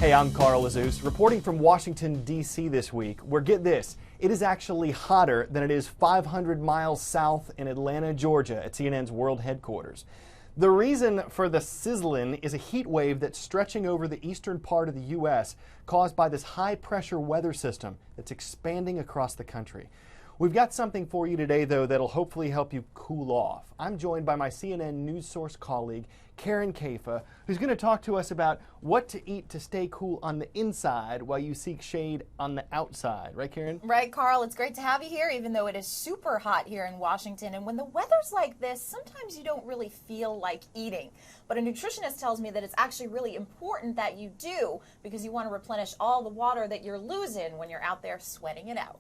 Hey, I'm Carl Azus, reporting from Washington, D.C. this week, where, get this, it is actually hotter than it is 500 miles south in Atlanta, Georgia, at CNN's world headquarters. The reason for the sizzling is a heat wave that's stretching over the eastern part of the U.S., caused by this high-pressure weather system that's expanding across the country. We've got something for you today, though, that'll hopefully help you cool off. I'm joined by my CNN News Source colleague, Karen Caifa, who's going to talk to us about what to eat to stay cool on the inside while you seek shade on the outside. Right, Karen? Right, Carl. It's great to have you here, even though it is super hot here in Washington. And when the weather's like this, sometimes you don't really feel like eating. But a nutritionist tells me that it's actually really important that you do, because you want to replenish all the water that you're losing when you're out there sweating it out.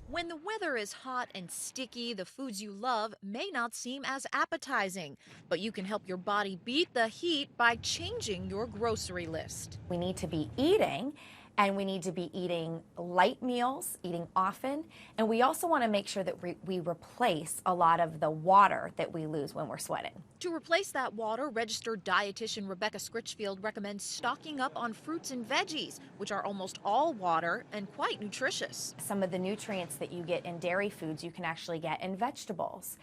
When the weather is hot and sticky, the foods you love may not seem as appetizing, but you can help your body beat the heat by changing your grocery list. We need to be eating, and we need to be eating light meals, eating often, and we also want to make sure that we replace a lot of the water that we lose when we're sweating. To replace that water, registered dietitian Rebecca Scritchfield recommends stocking up on fruits and veggies, which are almost all water and quite nutritious. Some of the nutrients that you get in dairy foods you can actually get in vegetables.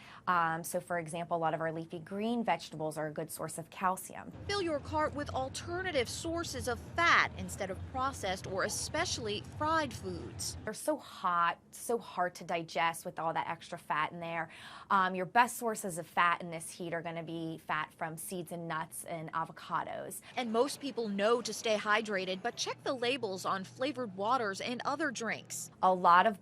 So for example, a lot of our leafy green vegetables are a good source of calcium. Fill your cart with alternative sources of fat instead of processed or especially fried foods. They're so hot, so hard to digest with all that extra fat in there. Your best sources of fat in this heat are going to be fat from seeds and nuts and avocados. And most people know to stay hydrated, but check the labels on flavored waters and other drinks. A lot of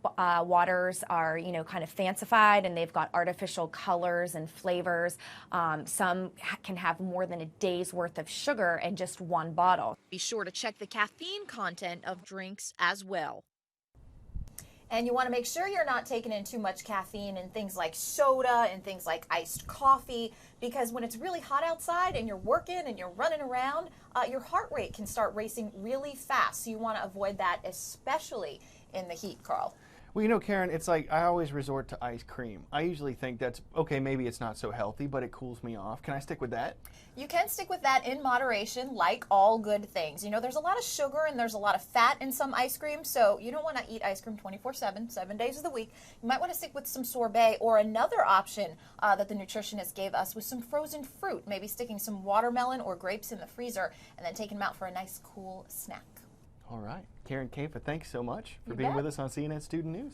waters are, kind of fancified, and they've got artificial colors and flavors. Some can have more than a day's worth of sugar in just one bottle. Be sure to check the caffeine content of drinks as well. And you want to make sure you're not taking in too much caffeine in things like soda and things like iced coffee, because when it's really hot outside and you're working and you're running around, your heart rate can start racing really fast. So you want to avoid that, especially in the heat, Carl. Well, Karen, it's like I always resort to ice cream. I usually think that's, okay, maybe it's not so healthy, but it cools me off. Can I stick with that? You can stick with that in moderation, like all good things. There's a lot of sugar and there's a lot of fat in some ice cream, so you don't want to eat ice cream 24/7, 7 days of the week. You might want to stick with some sorbet, or another option that the nutritionist gave us was some frozen fruit, maybe sticking some watermelon or grapes in the freezer and then taking them out for a nice cool snack. All right. Karen Caifa, thanks so much for being with us on CNN Student News.